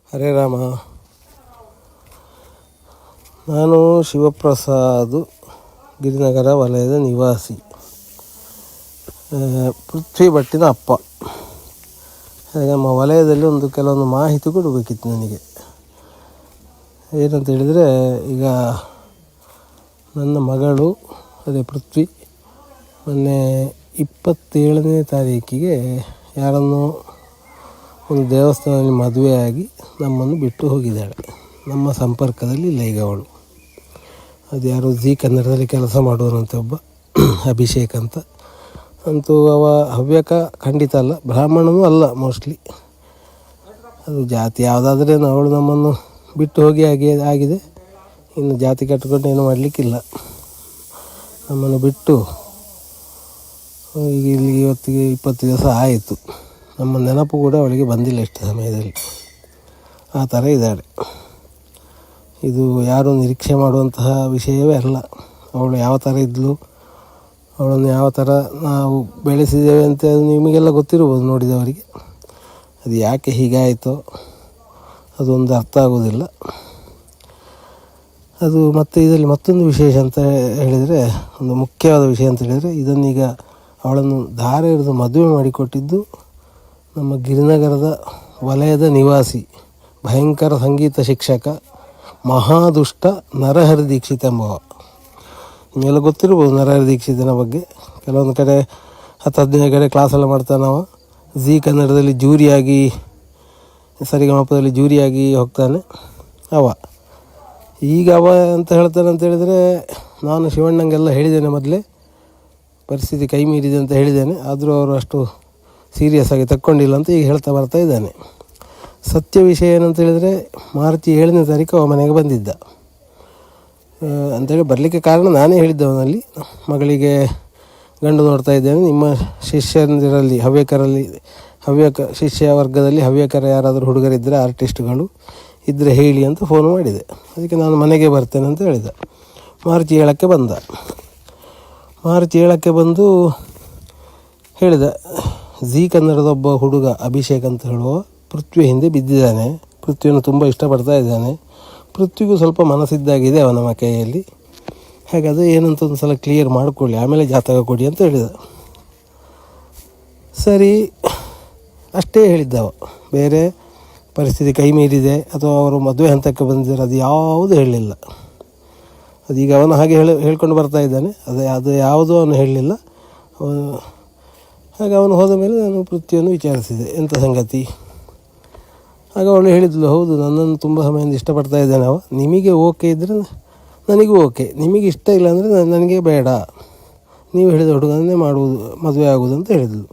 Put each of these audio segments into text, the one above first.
ಹರೇ ರಾಮ. ನಾನು ಶಿವಪ್ರಸಾದ್, ಗಿರಿನಗರ ವಲಯದ ನಿವಾಸಿ, ಪೃಥ್ವಿ ಭಟ್ಟಿನ ಅಪ್ಪ. ಹಾಗೆ ನಮ್ಮ ವಲಯದಲ್ಲಿ ಕೆಲವೊಂದು ಮಾಹಿತಿ ಕೊಡಬೇಕಿತ್ತು ನನಗೆ. ಏನಂತ ಹೇಳಿದರೆ, ಈಗ ನನ್ನ ಮಗಳು ಅದೇ ಪೃಥ್ವಿ ಮೊನ್ನೆ 27ನೇ ತಾರೀಕಿಗೆ ಯಾರನ್ನು ಒಂದು ದೇವಸ್ಥಾನದಲ್ಲಿ ಮದುವೆಯಾಗಿ ನಮ್ಮನ್ನು ಬಿಟ್ಟು ಹೋಗಿದ್ದಾಳೆ. ನಮ್ಮ ಸಂಪರ್ಕದಲ್ಲಿ ಇಲ್ಲ ಈಗ ಅವಳು. ಅದು ಯಾರೋ ಜೀ ಕನ್ನಡದಲ್ಲಿ ಕೆಲಸ ಮಾಡುವನಂತೆ ಒಬ್ಬ ಅಭಿಷೇಕ್ ಅಂತ. ಅಂತೂ ಹವ್ಯಕ ಖಂಡಿತ ಅಲ್ಲ, ಬ್ರಾಹ್ಮಣನೂ ಅಲ್ಲ ಮೋಸ್ಟ್ಲಿ. ಅದು ಜಾತಿ ಯಾವುದಾದ್ರೂ ಅವಳು ನಮ್ಮನ್ನು ಬಿಟ್ಟು ಹೋಗಿ ಆಗಿದೆ. ಇನ್ನು ಜಾತಿ ಕಟ್ಟಿಕೊಂಡು ಏನೂ ಮಾಡಲಿಕ್ಕಿಲ್ಲ. ನಮ್ಮನ್ನು ಬಿಟ್ಟು ಈಗ ಇಲ್ಲಿ ಇವತ್ತಿಗೆ 20 ದಿವಸ ಆಯಿತು. ನಮ್ಮ ನೆನಪು ಕೂಡ ಅವಳಿಗೆ ಬಂದಿಲ್ಲ ಇಷ್ಟು ಸಮಯದಲ್ಲಿ. ಆ ಥರ ಇದ್ದಾಳೆ. ಇದು ಯಾರೂ ನಿರೀಕ್ಷೆ ಮಾಡುವಂತಹ ವಿಷಯವೇ ಅಲ್ಲ. ಅವಳು ಯಾವ ಥರ ಇದ್ದಳು, ಅವಳನ್ನು ಯಾವ ಥರ ನಾವು ಬೆಳೆಸಿದ್ದೇವೆ ಅಂತ ನಿಮಗೆಲ್ಲ ಗೊತ್ತಿರ್ಬೋದು ನೋಡಿದವರಿಗೆ. ಅದು ಯಾಕೆ ಹೀಗಾಯಿತೋ ಅದೊಂದು ಅರ್ಥ ಆಗೋದಿಲ್ಲ. ಅದು ಮತ್ತು ಇದರಲ್ಲಿ ಮತ್ತೊಂದು ವಿಶೇಷ ಅಂತ ಹೇಳಿದರೆ, ಒಂದು ಮುಖ್ಯವಾದ ವಿಷಯ ಅಂತ ಹೇಳಿದರೆ, ಇದನ್ನೀಗ ಅವಳನ್ನು ಧಾರೆ ಹಿಡಿದು ಮದುವೆ ಮಾಡಿಕೊಟ್ಟಿದ್ದು ನಮ್ಮ ಗಿರಿನಗರದ ವಲಯದ ನಿವಾಸಿ, ಭಯಂಕರ ಸಂಗೀತ ಶಿಕ್ಷಕ, ಮಹಾದುಷ್ಟ ನರಹರಿ ದೀಕ್ಷಿತ್ ಎಂಬವ. ನಿಮಗೆಲ್ಲ ಗೊತ್ತಿರ್ಬೋದು ನರಹರಿ ದೀಕ್ಷಿತನ ಬಗ್ಗೆ. ಕೆಲವೊಂದು ಕಡೆ 10-15 ಕಡೆ ಕ್ಲಾಸೆಲ್ಲ ಮಾಡ್ತಾನವ. ಜೀ ಕನ್ನಡದಲ್ಲಿ ಜೂರಿಯಾಗಿ, ಸರಿಗಮಪದಲ್ಲಿ ಜೂರಿಯಾಗಿ ಹೋಗ್ತಾನೆ ಈಗ ಅಂತ ಹೇಳ್ತಾನೆ ಅಂತ ಹೇಳಿದರೆ, ನಾನು ಶಿವಣ್ಣಂಗೆಲ್ಲ ಹೇಳಿದ್ದೇನೆ ಮೊದಲೇ, ಪರಿಸ್ಥಿತಿ ಕೈ ಮೀರಿದೆ ಅಂತ ಹೇಳಿದ್ದೇನೆ. ಆದರೂ ಅವರು ಅಷ್ಟು ಸೀರಿಯಸ್ ಆಗಿ ತಕ್ಕೊಂಡಿಲ್ಲ ಅಂತ ಈಗ ಹೇಳ್ತಾ ಬರ್ತಾ ಇದ್ದಾನೆ. ಸತ್ಯ ವಿಷಯ ಏನಂತ ಹೇಳಿದರೆ, ಮಾರ್ಚ್ 7ನೇ ತಾರೀಕು ಅವ ಮನೆಗೆ ಬಂದಿದ್ದ ಅಂಥೇಳಿ. ಬರಲಿಕ್ಕೆ ಕಾರಣ ನಾನೇ ಹೇಳಿದ್ದವನಲ್ಲಿ, ಮಗಳಿಗೆ ಗಂಡು ನೋಡ್ತಾ ಇದ್ದೇನೆ, ನಿಮ್ಮ ಶಿಷ್ಯಂದಿರಲ್ಲಿ ಹವ್ಯಕ ಶಿಷ್ಯ ವರ್ಗದಲ್ಲಿ ಹವ್ಯಕರ ಯಾರಾದರೂ ಹುಡುಗರಿದ್ದರೆ, ಆರ್ಟಿಸ್ಟ್ಗಳು ಇದ್ದರೆ ಹೇಳಿ ಅಂತ ಫೋನ್ ಮಾಡಿದೆ. ಅದಕ್ಕೆ ನಾನು ಮನೆಗೆ ಬರ್ತೇನೆ ಅಂತ ಹೇಳಿದ. ಮಾರ್ಚ್ 7ಕ್ಕೆ ಬಂದ. ಮಾರ್ಚ್ 7ಕ್ಕೆ ಬಂದು ಹೇಳಿದ, ಜೀ ಕನ್ನಡದ ಒಬ್ಬ ಹುಡುಗ ಅಭಿಷೇಕ್ ಅಂತ ಹೇಳುವ ಪೃಥ್ವಿ ಹಿಂದೆ ಬಿದ್ದಿದ್ದಾನೆ, ಪೃಥ್ವಿಯನ್ನು ತುಂಬ ಇಷ್ಟಪಡ್ತಾ ಇದ್ದಾನೆ, ಪೃಥ್ವಿಗೂ ಸ್ವಲ್ಪ ಮನಸ್ಸಿದ್ದಾಗಿದೆ ಅವನ ಕೈಯಲ್ಲಿ, ಹಾಗೆ ಅದು ಏನಂತ ಒಂದು ಸಲ ಕ್ಲಿಯರ್ ಮಾಡಿಕೊಳ್ಳಿ, ಆಮೇಲೆ ಜಾತಕ ಕೊಡಿ ಅಂತ ಹೇಳಿದ. ಸರಿ ಅಷ್ಟೇ ಹೇಳಿದ್ದವ. ಬೇರೆ ಪರಿಸ್ಥಿತಿ ಕೈ ಮೀರಿದೆ ಅಥವಾ ಅವರು ಮದುವೆ ಹಂತಕ್ಕೆ ಬಂದಿದ್ದಾರೆ ಅದು ಯಾವುದು ಹೇಳಲಿಲ್ಲ. ಅದೀಗ ಅವನು ಹಾಗೆ ಹೇಳ್ಕೊಂಡು ಬರ್ತಾ ಇದ್ದಾನೆ. ಅದು ಯಾವುದೂ ಅವನು ಹೇಳಲಿಲ್ಲ. ಹಾಗೆ ಅವನು ಹೋದ ಮೇಲೆ ನಾನು ಪೃಥ್ವಿಯನ್ನು ವಿಚಾರಿಸಿದೆ, ಎಂಥ ಸಂಗತಿ. ಆಗ ಅವಳು ಹೇಳಿದ್ಲು, ಹೌದು ನನ್ನನ್ನು ತುಂಬ ಸಮಯದಿಂದ ಇಷ್ಟಪಡ್ತಾ ಇದ್ದಾನೆ ಅವ, ನಿಮಗೆ ಓಕೆ ಇದ್ದರೆ ನನಗೂ ಓಕೆ, ನಿಮಗೆ ಇಷ್ಟ ಇಲ್ಲ ಅಂದರೆ ನನಗೆ ಬೇಡ, ನೀವು ಹೇಳಿದ ಹುಡುಗನೇ ಮದುವೆ ಆಗುವುದು ಅಂತ ಹೇಳಿದ್ಲು.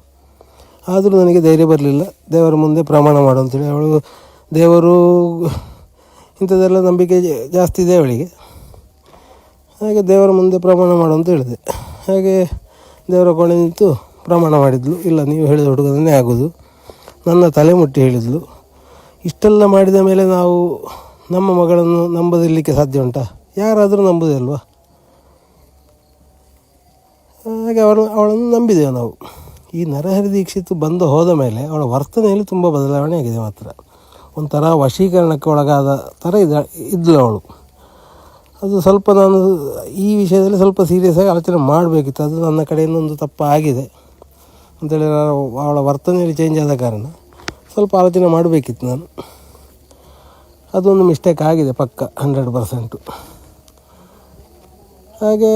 ಆದರೂ ನನಗೆ ಧೈರ್ಯ ಬರಲಿಲ್ಲ. ದೇವರ ಮುಂದೆ ಪ್ರಮಾಣ ಮಾಡು ಅಂತೇಳಿ. ಅವಳು ದೇವರು ಇಂಥದ್ದೆಲ್ಲ ನಂಬಿಕೆ ಜಾಸ್ತಿ ಇದೆ ಅವಳಿಗೆ. ಹಾಗೆ ದೇವರ ಮುಂದೆ ಪ್ರಮಾಣ ಮಾಡು ಅಂತ ಹೇಳಿದೆ. ಹಾಗೆ ದೇವರ ಕೋಣೆ ನಿಂತು ಪ್ರಮಾಣ ಮಾಡಿದ್ಲು, ಇಲ್ಲ ನೀವು ಹೇಳಿದ ಹುಡುಗನೇ ಆಗೋದು. ನನ್ನ ತಲೆ ಮುಟ್ಟಿ ಹೇಳಿದ್ಲು. ಇಷ್ಟೆಲ್ಲ ಮಾಡಿದ ಮೇಲೆ ನಾವು ನಮ್ಮ ಮಗಳನ್ನು ನಂಬದಿರಲಿಕ್ಕೆ ಸಾಧ್ಯ ಉಂಟಾ? ಯಾರಾದರೂ ನಂಬುದೇ ಅಲ್ವಾ? ಹಾಗೆ ಅವಳನ್ನು ನಂಬಿದೆವು ನಾವು. ಈ ನರಹರಿ ದೀಕ್ಷಿತ್ ಹೋದ ಮೇಲೆ ಅವಳ ವರ್ತನೆಯಲ್ಲಿ ತುಂಬ ಬದಲಾವಣೆ ಆಗಿದೆ. ಮಾತ್ರ ಒಂಥರ ವಶೀಕರಣಕ್ಕೆ ಒಳಗಾದ ಥರ ಇದ್ಲು ಅವಳು. ಅದು ಸ್ವಲ್ಪ ನಾನು ಈ ವಿಷಯದಲ್ಲಿ ಸ್ವಲ್ಪ ಸೀರಿಯಸ್ ಆಗಿ ಆಲೋಚನೆ ಮಾಡಬೇಕಿತ್ತು. ಅದು ನನ್ನ ಕಡೆಯಿಂದ ಒಂದು ತಪ್ಪು ಆಗಿದೆ ಅಂತೇಳಿ, ಅವಳ ವರ್ತನೆಯಲ್ಲಿ ಚೇಂಜ್ ಆದ ಕಾರಣ ಸ್ವಲ್ಪ ಆಲೋಚನೆ ಮಾಡಬೇಕಿತ್ತು ನಾನು. ಅದೊಂದು ಮಿಸ್ಟೇಕ್ ಆಗಿದೆ ಪಕ್ಕ 100%. ಹಾಗೆ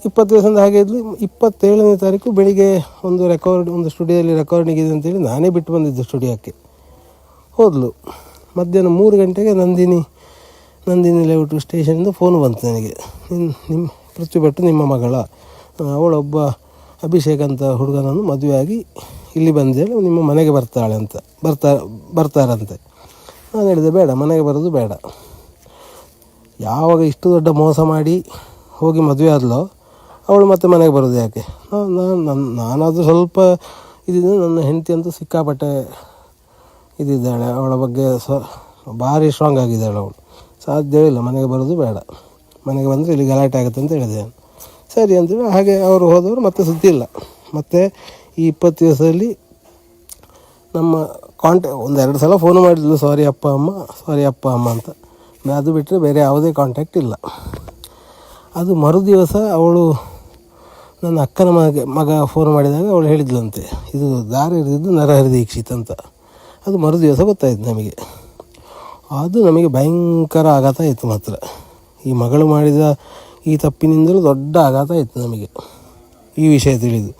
20 ದಿವಸದಿಂದ ಹಾಗೆ ಇದ್ಲು. 27ನೇ ತಾರೀಕು ಬೆಳಿಗ್ಗೆ ಒಂದು ಸ್ಟುಡಿಯೋದಲ್ಲಿ ರೆಕಾರ್ಡಿಂಗ್ ಇದೆ ಅಂತೇಳಿ ನಾನೇ ಬಿಟ್ಟು ಬಂದಿದ್ದು ಸ್ಟುಡಿಯೋಕ್ಕೆ. ಹೋದ್ಲು. ಮಧ್ಯಾಹ್ನ 3 ಗಂಟೆಗೆ ನಂದಿನಿ ಲೇಔಟ್ ಸ್ಟೇಷನಿಂದ ಫೋನ್ ಬಂತು ನನಗೆ, ನಿಮ್ಮ ಪೃಥ್ವಿ ಭಟ್ಟು ನಿಮ್ಮ ಮಗಳ, ಅವಳೊಬ್ಬ ಅಭಿಷೇಕ್ ಅಂತ ಹುಡುಗನನ್ನು ಮದುವೆಯಾಗಿ ಇಲ್ಲಿ ಬಂದೇಳಿ ನಿಮ್ಮ ಮನೆಗೆ ಬರ್ತಾರಂತೆ. ನಾನು ಹೇಳಿದೆ, ಬೇಡ, ಮನೆಗೆ ಬರೋದು ಬೇಡ. ಯಾವಾಗ ಇಷ್ಟು ದೊಡ್ಡ ಮೋಸ ಮಾಡಿ ಹೋಗಿ ಮದುವೆ ಆದಲೋ ಅವಳು ಮತ್ತೆ ಮನೆಗೆ ಬರೋದು ಯಾಕೆ? ನಾನಾದರೂ ಸ್ವಲ್ಪ ಇದಿದ್ದು, ನನ್ನ ಹೆಂಡತಿ ಅಂತೂ ಸಿಕ್ಕಾಪಟ್ಟೆ ಇದಿದ್ದಾಳೆ, ಅವಳ ಬಗ್ಗೆ ಭಾರಿ ಸ್ಟ್ರಾಂಗ್ ಆಗಿದ್ದಾಳೆ ಅವಳು. ಸಾಧ್ಯವೇ ಇಲ್ಲ, ಮನೆಗೆ ಬರೋದು ಬೇಡ, ಮನೆಗೆ ಬಂದರೆ ಇಲ್ಲಿ ಗಲಾಟೆ ಆಗುತ್ತೆ ಅಂತ ಹೇಳಿದೆ. ಸರಿ ಅಂತೇಳಿ ಹಾಗೆ ಅವರು ಹೋದವರು ಮತ್ತೆ ಸುದ್ದಿ ಇಲ್ಲ. ಮತ್ತು ಈ 20 ದಿವಸದಲ್ಲಿ ನಮ್ಮ ಒಂದೆರಡು ಸಲ ಫೋನ್ ಮಾಡಿದ್ಲು, ಸಾರಿ ಅಪ್ಪ ಅಮ್ಮ ಅಂತ. ಅದು ಬಿಟ್ಟರೆ ಬೇರೆ ಯಾವುದೇ ಕಾಂಟ್ಯಾಕ್ಟ್ ಇಲ್ಲ. ಅದು ಮರುದಿವಸ ಅವಳು ನನ್ನ ಅಕ್ಕನ ಮಗ ಫೋನ್ ಮಾಡಿದಾಗ ಅವಳು ಹೇಳಿದ್ಲಂತೆ, ಇದು ದಾರಿ ಹಿಡಿದಿದ್ದು ನರಹರಿ ದೀಕ್ಷಿತ್ ಅಂತ. ಅದು ಮರುದಿವಸ ಗೊತ್ತಾಯಿತು ನಮಗೆ. ಅದು ನಮಗೆ ಭಯಂಕರ ಆಘಾತ ಆಯಿತು ಮಾತ್ರ. ಈ ಮಗಳು ಮಾಡಿದ ಈ ತಪ್ಪಿನಿಂದಲೂ ದೊಡ್ಡ ಆಘಾತ ಆಯಿತು ನಮಗೆ ಈ ವಿಷಯ ತಿಳಿದು.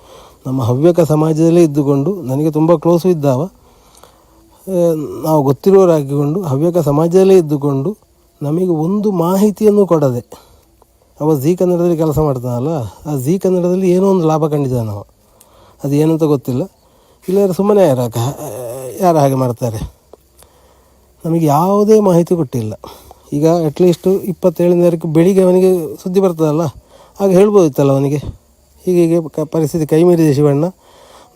ನಮ್ಮ ಹವ್ಯಕ ಸಮಾಜದಲ್ಲೇ ಇದ್ದುಕೊಂಡು, ನನಗೆ ತುಂಬ ಕ್ಲೋಸು ಇದ್ದಾವ, ನಾವು ಗೊತ್ತಿರೋರಾಗಿಕೊಂಡು ಹವ್ಯಕ ಸಮಾಜದಲ್ಲೇ ಇದ್ದುಕೊಂಡು ನಮಗೆ ಒಂದು ಮಾಹಿತಿಯನ್ನು ಕೊಡದೆ, ಅವ ಜೀ ಕನ್ನಡದಲ್ಲಿ ಕೆಲಸ ಮಾಡ್ತಾನಲ್ಲ, ಆ ಜೀ ಕನ್ನಡದಲ್ಲಿ ಏನೋ ಒಂದು ಲಾಭ ಕಂಡಿದ್ದಾನೆ ನಾವು, ಅದು ಏನಂತ ಗೊತ್ತಿಲ್ಲ. ಇಲ್ಲಾದ್ರೆ ಸುಮ್ಮನೆ ಯಾರು ಹಾಗೆ ಮಾಡ್ತಾರೆ. ನಮಗೆ ಯಾವುದೇ ಮಾಹಿತಿ ಕೊಟ್ಟಿಲ್ಲ. ಈಗ ಅಟ್ಲೀಸ್ಟು 27ನೇ ತಾರೀಕು ಬೆಳಿಗ್ಗೆ ಅವನಿಗೆ ಸುದ್ದಿ ಬರ್ತದಲ್ಲ, ಆಗ ಹೇಳ್ಬೋದಿತ್ತಲ್ಲ ಅವನಿಗೆ, ಹೀಗೆ ಪರಿಸ್ಥಿತಿ ಕೈ ಮೀರಿದೆ ಶಿವಣ್ಣ,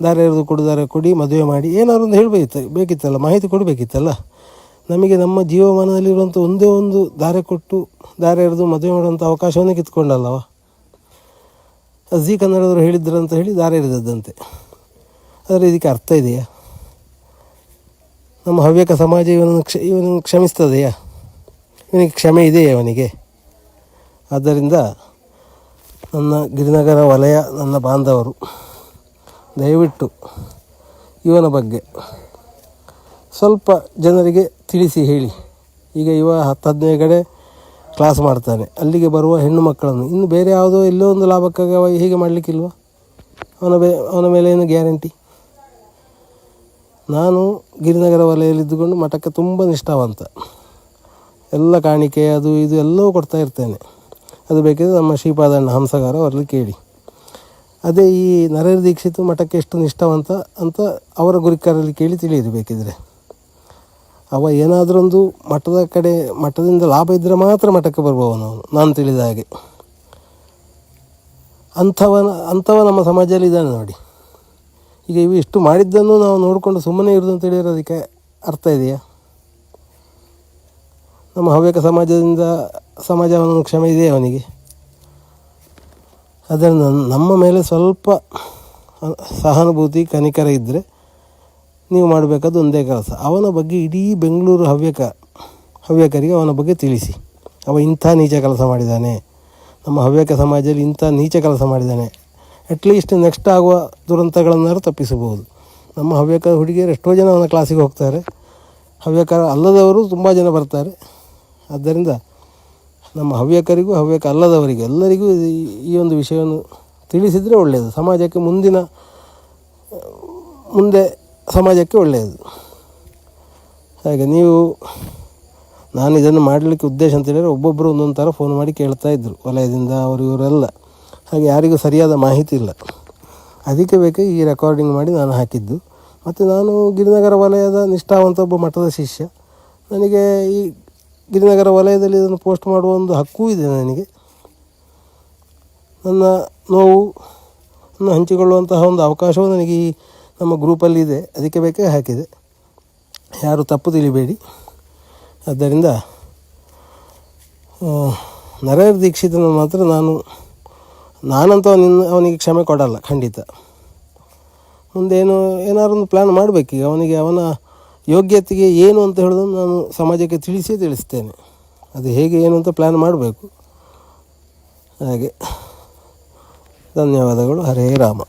ದಾರ ಎರೆದು ಕೊಡಿ, ಮದುವೆ ಮಾಡಿ, ಏನಾದ್ರು ಒಂದು ಬೇಕಿತ್ತಲ್ಲ, ಮಾಹಿತಿ ಕೊಡಬೇಕಿತ್ತಲ್ಲ. ನಮಗೆ ನಮ್ಮ ಜೀವಮಾನದಲ್ಲಿರುವಂಥ ಒಂದೇ ಒಂದು ದಾರ ಎರೆದು ಮದುವೆ ಮಾಡುವಂಥ ಅವಕಾಶವನ್ನೇ ಕಿತ್ಕೊಂಡಲ್ಲವ. ಜೀ ಕನ್ನಡದವರು ಹೇಳಿದ್ರು ಅಂತ ಹೇಳಿ ದಾರ ಎರೆದದ್ದಂತೆ. ಆದರೆ ಇದಕ್ಕೆ ಅರ್ಥ ಇದೆಯಾ? ನಮ್ಮ ಹವ್ಯಕ ಸಮಾಜ ಇವನನ್ನು ಕ್ಷಮಿಸ್ತದೆಯಾ? ಇವನಿಗೆ ಕ್ಷಮೆ ಇದೆಯೇ ಅವನಿಗೆ? ಆದ್ದರಿಂದ ನನ್ನ ಗಿರಿನಗರ ವಲಯ, ನನ್ನ ಬಾಂಧವರು, ದಯವಿಟ್ಟು ಇವನ ಬಗ್ಗೆ ಸ್ವಲ್ಪ ಜನರಿಗೆ ತಿಳಿಸಿ ಹೇಳಿ. ಈಗ 10-15 ಕಡೆ ಕ್ಲಾಸ್ ಮಾಡ್ತಾನೆ, ಅಲ್ಲಿಗೆ ಬರುವ ಹೆಣ್ಣು ಮಕ್ಕಳನ್ನು ಇನ್ನು ಬೇರೆ ಯಾವುದೋ ಎಲ್ಲೋ ಒಂದು ಲಾಭಕ್ಕಾಗಿ ಹೀಗೆ ಮಾಡಲಿಕ್ಕಿಲ್ವ? ಅವನ ಮೇಲೆ ಏನು ಗ್ಯಾರಂಟಿ? ನಾನು ಗಿರಿನಗರ ವಲಯದಲ್ಲಿದ್ದುಕೊಂಡು ಮಠಕ್ಕೆ ತುಂಬ ನಿಷ್ಠಾವಂತ, ಎಲ್ಲ ಕಾಣಿಕೆ ಅದು ಇದು ಎಲ್ಲವೂ ಕೊಡ್ತಾ ಇರ್ತೇನೆ. ಅದು ಬೇಕಿದ್ರೆ ನಮ್ಮ ಶ್ರೀಪಾದಣ್ಣ ಹಂಸಗಾರ ಅವರಲ್ಲಿ ಕೇಳಿ. ಅದೇ ಈ ನರಹರಿ ದೀಕ್ಷಿತ್ ಮಠಕ್ಕೆ ಎಷ್ಟು ನಿಷ್ಠಾವಂತ ಅಂತ ಅವರ ಗುರಿಕಾರಲ್ಲಿ ಕೇಳಿ ತಿಳಿಯಿರಿ ಬೇಕಿದ್ರೆ. ಅವ ಏನಾದರೂ ಒಂದು ಮಠದಿಂದ ಲಾಭ ಇದ್ದರೆ ಮಾತ್ರ ಮಠಕ್ಕೆ ಬರುವವನು ಅವನು, ನಾನು ತಿಳಿದ ಹಾಗೆ. ಅಂಥವ ನಮ್ಮ ಸಮಾಜದಲ್ಲಿ ಇದ್ದಾನೆ ನೋಡಿ. ಈಗ ಇಷ್ಟು ಮಾಡಿದ್ದನ್ನು ನಾವು ನೋಡಿಕೊಂಡು ಸುಮ್ಮನೆ ಇರೋದು ಅಂತ ಹೇಳಿರೋದಕ್ಕೆ ಅರ್ಥ ಇದೆಯಾ? ನಮ್ಮ ಹವ್ಯಕ ಸಮಾಜವನ್ನು ಕ್ಷಮೆ ಇದೆಯೇ ಅವನಿಗೆ? ಅದನ್ನು ನಮ್ಮ ಮೇಲೆ ಸ್ವಲ್ಪ ಸಹಾನುಭೂತಿ, ಕನಿಕರ ಇದ್ದರೆ ನೀವು ಮಾಡಬೇಕಾದ ಒಂದೇ ಕೆಲಸ, ಅವನ ಬಗ್ಗೆ ಇಡೀ ಬೆಂಗಳೂರು ಹವ್ಯಕರಿಗೆ ಅವನ ಬಗ್ಗೆ ತಿಳಿಸಿ. ಅವ ಇಂಥ ನೀಚ ಕೆಲಸ ಮಾಡಿದ್ದಾನೆ, ನಮ್ಮ ಹವ್ಯಕ ಸಮಾಜದಲ್ಲಿ ಇಂಥ ನೀಚ ಕೆಲಸ ಮಾಡಿದ್ದಾನೆ, ಅಟ್ಲೀಸ್ಟ್ ನೆಕ್ಸ್ಟ್ ಆಗುವ ದುರಂತಗಳನ್ನಾರು ತಪ್ಪಿಸಬಹುದು. ನಮ್ಮ ಹವ್ಯಕ ಹುಡುಗಿಯರು ಎಷ್ಟೋ ಜನ ಅವನ ಕ್ಲಾಸಿಗೆ ಹೋಗ್ತಾರೆ, ಹವ್ಯಕ ಅಲ್ಲದವರು ತುಂಬ ಜನ ಬರ್ತಾರೆ. ಆದ್ದರಿಂದ ನಮ್ಮ ಹವ್ಯಕರಿಗೂ ಹವ್ಯಕ ಅಲ್ಲದವರಿಗೆ ಎಲ್ಲರಿಗೂ ಈ ಒಂದು ವಿಷಯವನ್ನು ತಿಳಿಸಿದರೆ ಒಳ್ಳೆಯದು. ಸಮಾಜಕ್ಕೆ ಮುಂದೆ ಸಮಾಜಕ್ಕೆ ಒಳ್ಳೆಯದು. ಹಾಗೆ ನಾನು ಇದನ್ನು ಮಾಡಲಿಕ್ಕೆ ಉದ್ದೇಶ ಅಂತ ಹೇಳಿದರೆ, ಒಬ್ಬೊಬ್ಬರು ಒಂದೊಂದು ಥರ ಫೋನ್ ಮಾಡಿ ಕೇಳ್ತಾಯಿದ್ರು ವಲಯದಿಂದ, ಇವರೆಲ್ಲ. ಹಾಗೆ ಯಾರಿಗೂ ಸರಿಯಾದ ಮಾಹಿತಿ ಇಲ್ಲ. ಅದಕ್ಕೆ ಬೇಕೇ ಈ ರೆಕಾರ್ಡಿಂಗ್ ಮಾಡಿ ನಾನು ಹಾಕಿದ್ದು. ಮತ್ತು ನಾನು ಗಿರಿನಗರ ವಲಯದ ನಿಷ್ಠಾವಂತ ಒಬ್ಬ ಮಠದ ಶಿಷ್ಯ. ನನಗೆ ಈ ಗಿರಿನಗರ ವಲಯದಲ್ಲಿ ಇದನ್ನು ಪೋಸ್ಟ್ ಮಾಡುವ ಒಂದು ಹಕ್ಕೂ ಇದೆ ನನಗೆ. ನನ್ನ ನೋವನ್ನು ಹಂಚಿಕೊಳ್ಳುವಂತಹ ಒಂದು ಅವಕಾಶವೂ ನನಗೆ ಈ ನಮ್ಮ ಗ್ರೂಪಲ್ಲಿ ಇದೆ. ಅದಕ್ಕೆ ಬೇಕೇ ಹಾಕಿದೆ, ಯಾರು ತಪ್ಪು ತಿಳಿಬೇಡಿ. ಆದ್ದರಿಂದ ನರಹರಿ ದೀಕ್ಷಿತನ ಮಾತ್ರ ನಾನಂತೂ ಅವನಿಗೆ ಕ್ಷಮೆ ಕೊಡಲ್ಲ ಖಂಡಿತ. ಮುಂದೆ ಏನಾದ್ರು ಒಂದು ಪ್ಲ್ಯಾನ್ ಮಾಡಬೇಕೀಗ. ಅವನ ಯೋಗ್ಯತೆಗೆ ಏನು ಅಂತ ಹೇಳೋದನ್ನು ನಾನು ಸಮಾಜಕ್ಕೆ ತಿಳಿಸ್ತೇನೆ. ಅದು ಹೇಗೆ ಏನು ಅಂತ ಪ್ಲ್ಯಾನ್ ಮಾಡಬೇಕು. ಹಾಗೆ ಧನ್ಯವಾದಗಳು. ಹರೇ ರಾಮ.